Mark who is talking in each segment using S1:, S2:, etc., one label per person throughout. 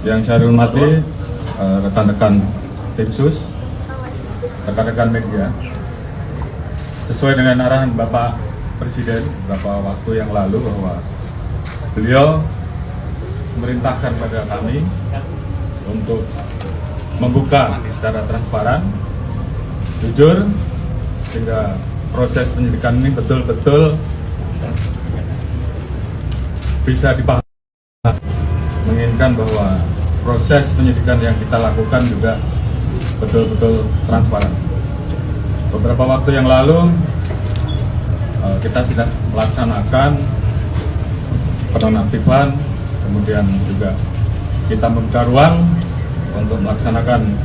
S1: Yang saya hormati rekan-rekan tim sus, rekan-rekan media, sesuai dengan arahan Bapak Presiden beberapa waktu yang lalu bahwa beliau memerintahkan pada kami untuk membuka secara transparan, jujur, sehingga proses penyidikan ini betul-betul bisa dipahami, menginginkan bahwa proses penyidikan yang kita lakukan juga betul-betul transparan. Beberapa waktu yang lalu kita sudah melaksanakan penonaktifan, kemudian juga kita membuka ruang untuk melaksanakan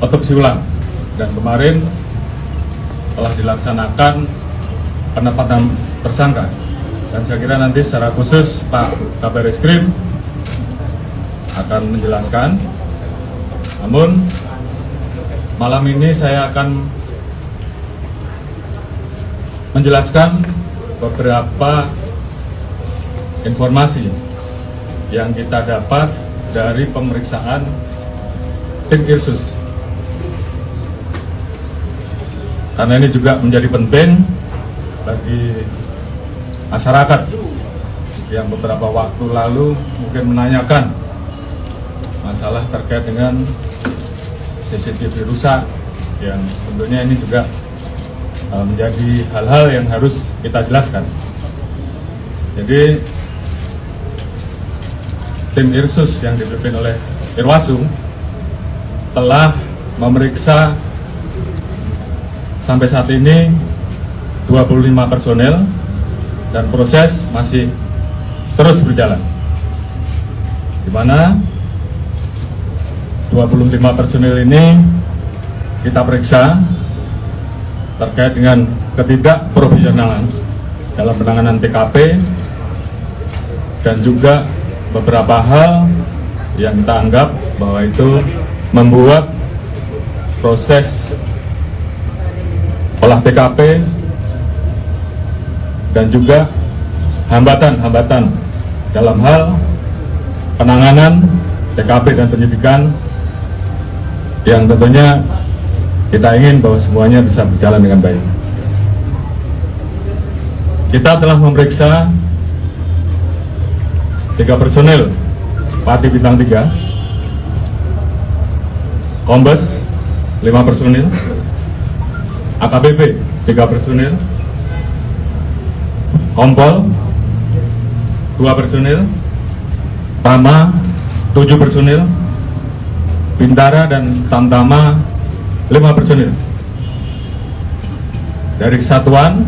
S1: otopsi ulang, dan kemarin telah dilaksanakan penetapan tersangka. Dan saya kira nanti secara khusus Pak Kabar Eskrim akan menjelaskan. Namun malam ini saya akan menjelaskan beberapa informasi yang kita dapat dari pemeriksaan tim Irsus. Karena ini juga menjadi penting bagi masyarakat yang beberapa waktu lalu mungkin menanyakan masalah terkait dengan CCTV rusak, yang tentunya ini juga menjadi hal-hal yang harus kita jelaskan. Jadi tim Irsus yang dipimpin oleh Irwasum telah memeriksa sampai saat ini 25 personel, dan proses masih terus berjalan, di mana 25 personil ini kita periksa terkait dengan ketidakprofesionalan dalam penanganan TKP, dan juga beberapa hal yang kita anggap bahwa itu membuat proses olah TKP dan juga hambatan-hambatan dalam hal penanganan TKP dan penyidikan, yang tentunya kita ingin bahwa semuanya bisa berjalan dengan baik. Kita telah memeriksa 3 personil Pati Bintang 3, Kombes 5 personil, AKBP 3 personil, Kompol 2 personil, Tama 7 personil, Bintara dan Tamtama 5 personil. Dari kesatuan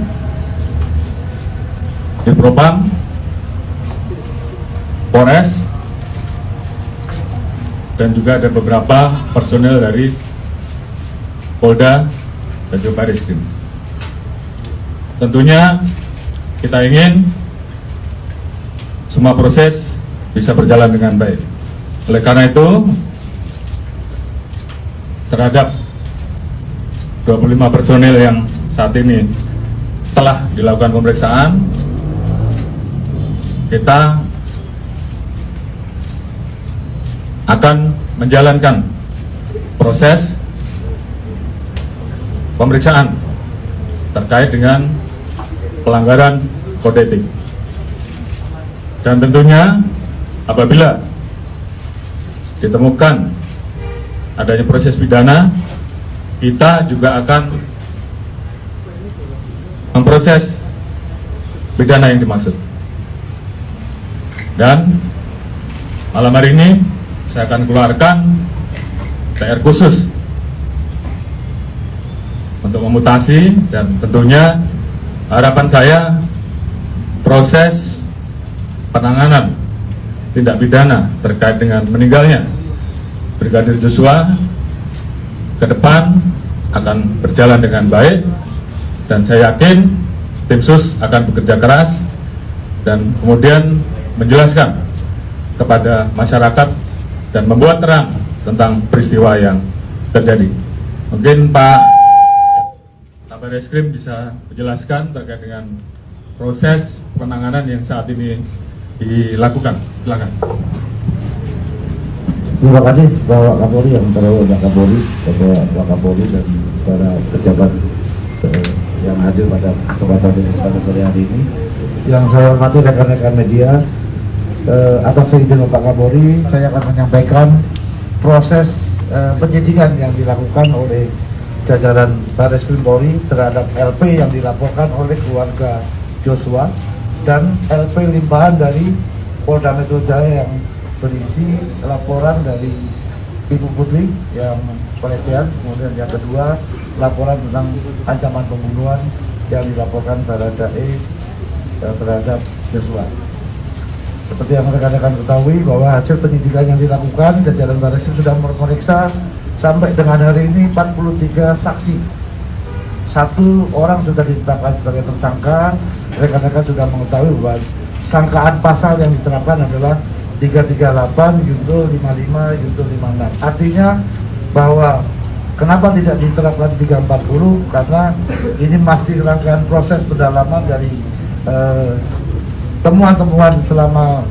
S1: di Propam, Polres, dan juga ada beberapa personil dari Polda dan juga Bareskrim. Tentunya kita ingin semua proses bisa berjalan dengan baik. Oleh karena itu, terhadap 25 personil yang saat ini telah dilakukan pemeriksaan, kita akan menjalankan proses pemeriksaan terkait dengan pelanggaran kode etik. Dan tentunya apabila ditemukan adanya proses pidana, kita juga akan memproses pidana yang dimaksud. Dan malam hari ini saya akan keluarkan PR khusus untuk memutasi, dan tentunya harapan saya proses penanganan tindak pidana terkait dengan meninggalnya Brigadir Joshua ke depan akan berjalan dengan baik, dan saya yakin tim sus akan bekerja keras dan kemudian menjelaskan kepada masyarakat dan membuat terang tentang peristiwa yang terjadi. Mungkin Pak Kabar Eskrim bisa menjelaskan terkait dengan proses penanganan yang saat ini dilakukan. Silakan.
S2: Terima kasih Bapak Kapolri, yang terhormat Bapak Kapolri, Bapak Kapolri dan para pejabat yang hadir pada kesempatan ini pada sore hari ini. Yang saya hormati rekan-rekan media, atas izin Bapak Kapolri, saya akan menyampaikan proses penyidikan yang dilakukan oleh jajaran Barreskrim Polri terhadap LP yang dilaporkan oleh keluarga Joshua dan LP limpahan dari Polda Metro Jaya yang berisi laporan dari Ibu Putri yang pelecehan, kemudian yang kedua laporan tentang ancaman pembunuhan yang dilaporkan Baradae terhadap Joshua. Seperti yang rekan-rekan ketahui bahwa hasil penyidikan yang dilakukan, jajaran Barreskrim sudah memeriksa sampai dengan hari ini 43 saksi. 1 orang sudah ditetapkan sebagai tersangka. Rekan-rekan sudah mengetahui bahwa sangkaan pasal yang diterapkan adalah 338, Yunto 55, Yunto 56. Artinya bahwa kenapa tidak diterapkan 340? Karena ini masih rangkaian proses pendalaman dari temuan-temuan selama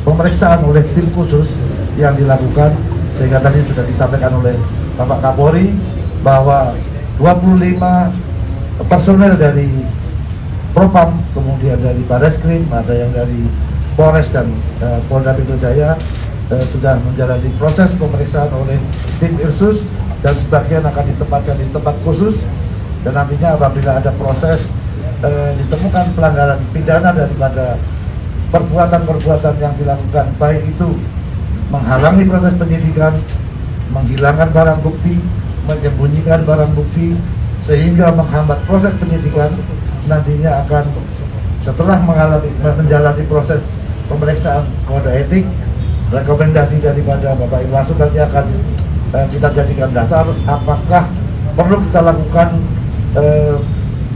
S2: pemeriksaan oleh tim khusus yang dilakukan, sehingga tadi sudah disampaikan oleh Bapak Kapolri bahwa 25 personel dari Propam, kemudian dari Barreskrim, ada yang dari Polres dan Polda Metro Jaya sudah menjalani proses pemeriksaan oleh tim Irsus, dan sebagian akan ditempatkan di tempat khusus, dan nantinya apabila ada proses ditemukan pelanggaran pidana daripada perbuatan-perbuatan yang dilakukan, baik itu menghalangi proses penyidikan, menghilangkan barang bukti, menyembunyikan barang bukti, sehingga menghambat proses penyidikan, nantinya akan setelah menjalani proses pemeriksaan kode etik, rekomendasi daripada Bapak Irwasum nanti akan kita jadikan dasar apakah perlu kita lakukan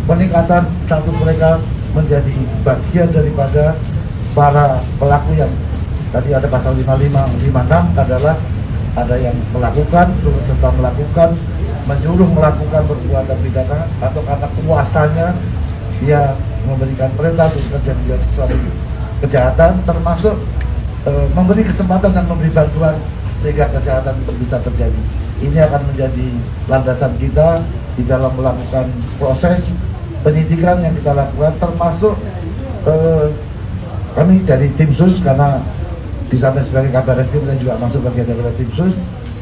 S2: peningkatan status mereka menjadi bagian daripada para pelaku yang tadi ada pasal 55, 56 adalah ada yang melakukan, turut serta melakukan, menyuruh melakukan perbuatan pidana, atau karena kuasanya dia memberikan perintah untuk terjadi sesuatu kejahatan, termasuk memberi kesempatan dan memberi bantuan sehingga kejahatan itu bisa terjadi. Ini akan menjadi landasan kita di dalam melakukan proses penyidikan yang kita lakukan, termasuk kami dari tim sus, karena di samping sebagai kabar reskrim dan juga masuk bagian dari tim sus,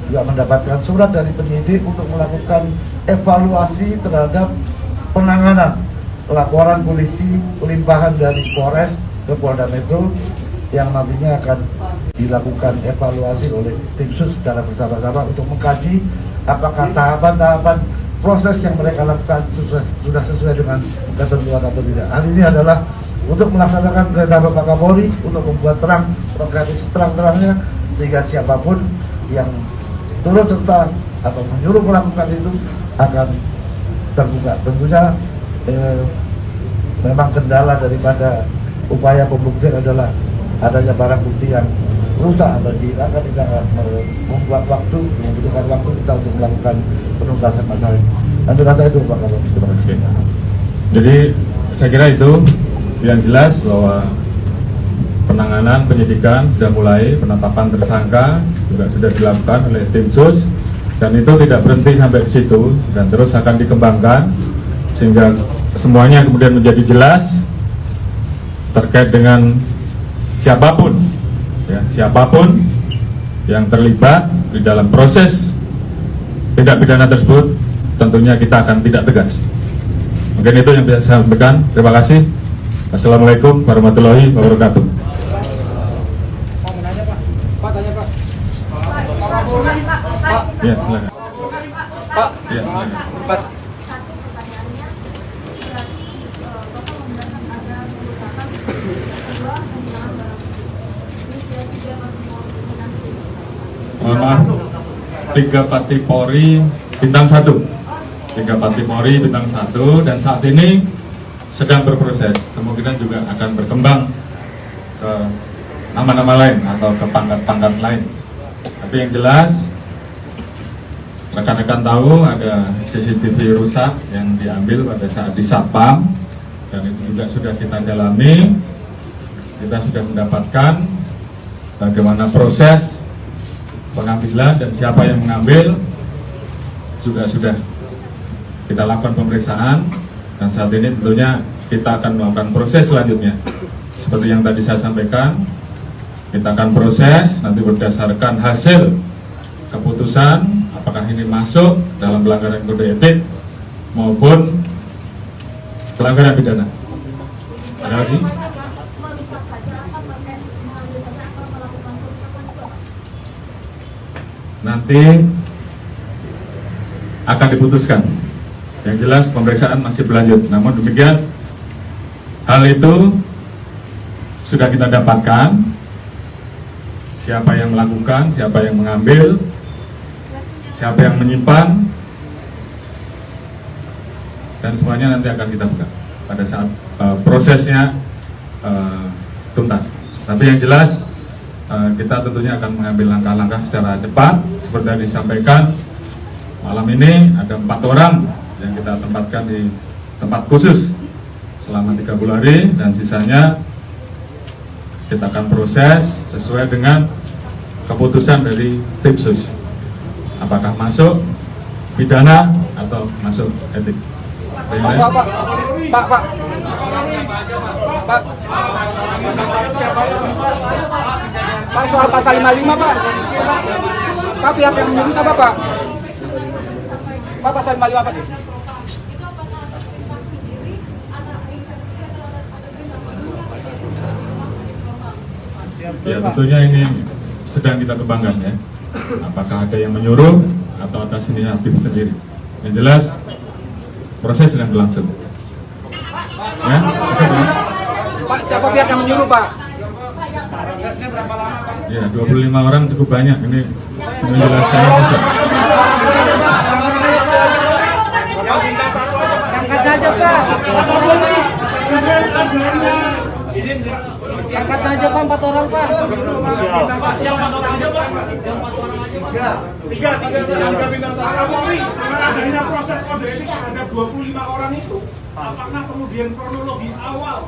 S2: juga mendapatkan surat dari penyidik untuk melakukan evaluasi terhadap penanganan laporan polisi limpahan dari Polres ke Polda Metro yang nantinya akan dilakukan evaluasi oleh tim sus secara bersama-sama untuk mengkaji apakah tahapan-tahapan proses yang mereka lakukan sudah sesuai dengan ketentuan atau tidak. Hal ini adalah untuk melaksanakan perintah Bapak Kapolri untuk membuat terang, mengkaji seterang-terangnya, sehingga siapapun yang turut serta atau menyuruh melakukan itu akan terbuka. Tentunya memang kendala daripada upaya pembuktian adalah adanya barang bukti yang rusak atau dihilangkan. Kita akan membuat waktu, membutuhkan waktu kita untuk melakukan penuntasan masalah ini. Dan rasa itu Pak Kapolri. Terima kasih.
S1: Jadi saya kira itu yang jelas bahwa penanganan penyidikan sudah mulai, penetapan tersangka juga sudah dilakukan oleh tim sus, dan itu tidak berhenti sampai di situ dan terus akan dikembangkan sehingga semuanya kemudian menjadi jelas terkait dengan siapapun yang terlibat di dalam proses tindak pidana tersebut, tentunya kita akan tidak tegas. Mungkin itu yang bisa saya sampaikan. Terima kasih. Assalamualaikum warahmatullahi wabarakatuh. Ya, silakan.
S3: Pak,
S1: Ya, silakan.
S3: Pas.
S1: Mohon maaf, 3 Pati Polri bintang 1, 3 Pati Polri bintang 1, dan saat ini sedang berproses, kemungkinan juga akan berkembang ke nama-nama lain atau ke pangkat-pangkat lain. Tapi yang jelas rekan-rekan tahu ada CCTV rusak yang diambil pada saat di Satpam, dan itu juga sudah kita dalami. Kita sudah mendapatkan bagaimana proses pengambilan dan siapa yang mengambil juga sudah kita lakukan pemeriksaan, dan saat ini tentunya kita akan melakukan proses selanjutnya. Seperti yang tadi saya sampaikan, kita akan proses nanti berdasarkan hasil keputusan apakah ini masuk dalam pelanggaran kode etik maupun pelanggaran pidana. Ada lagi? Nanti akan diputuskan. Yang jelas pemeriksaan masih berlanjut. Namun demikian, hal itu sudah kita dapatkan. Siapa yang melakukan, siapa yang mengambil, siapa yang menyimpan, dan semuanya nanti akan kita buka pada saat prosesnya tuntas. Tapi yang jelas kita tentunya akan mengambil langkah-langkah secara cepat. Seperti yang disampaikan, malam ini ada 4 orang yang kita tempatkan di tempat khusus selama 30 hari, dan sisanya kita akan proses sesuai dengan keputusan dari tim sus. Apakah masuk pidana atau masuk etik.
S3: Pak, soal pasal 55 Pak. Pak, pihak yang menyuruh siapa Pak? Pak, pasal 55 Pak.
S1: Ya tentunya ini sedang kita kembangkan ya. Apakah ada yang menyuruh atau atas inisiatif sendiri. Yang jelas proses sedang berlangsung. Ya,
S3: Pak, siapa pihak yang menyuruh Pak?
S1: ya 25 orang cukup banyak, ini menjelaskannya susah.
S4: Angkat aja Pak. Angkat aja Pak, 4 orang Pak.
S5: Tiga bintang satu. Kapolri, dengan adanya proses kode etik terhadap 25 orang itu, apakah kemudian kronologi awal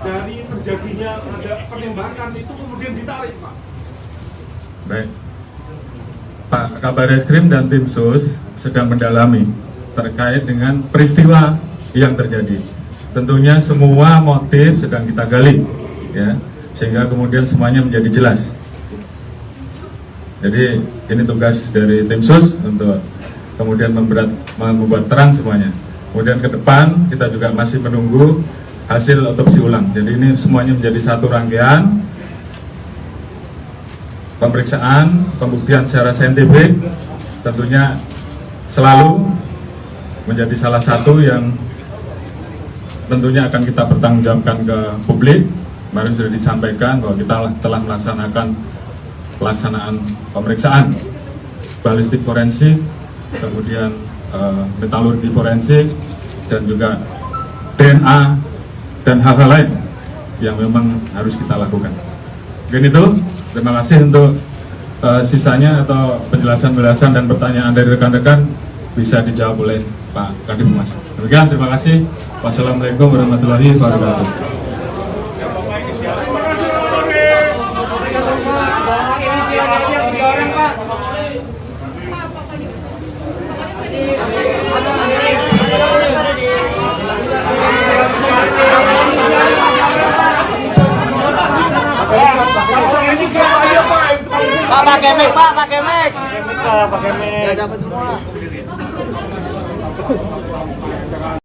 S5: dari terjadinya ada penembakan itu kemudian ditarik, Pak?
S1: Baik, Pak Kabar Eskrim dan tim sus sedang mendalami terkait dengan peristiwa yang terjadi. Tentunya semua motif sedang kita gali, ya, sehingga kemudian semuanya menjadi jelas. Jadi ini tugas dari tim sus untuk kemudian membuat terang semuanya. Kemudian ke depan kita juga masih menunggu hasil otopsi ulang. Jadi ini semuanya menjadi satu rangkaian pemeriksaan, pembuktian secara saintifik, tentunya selalu menjadi salah satu yang tentunya akan kita pertanggungjawabkan ke publik. Kemarin sudah disampaikan bahwa kita telah melaksanakan pelaksanaan pemeriksaan balistik forensik, kemudian metalurgi forensik, dan juga DNA dan hal-hal lain yang memang harus kita lakukan. Mungkin itu, terima kasih untuk sisanya atau penjelasan-penjelasan dan pertanyaan dari rekan-rekan bisa dijawab oleh Pak Kadif Humas. Demikian, terima kasih. Wassalamualaikum warahmatullahi wabarakatuh.
S3: Pak, pakai mic, Pak, pakai mic.
S5: Pakai mic.
S3: Dapat semua.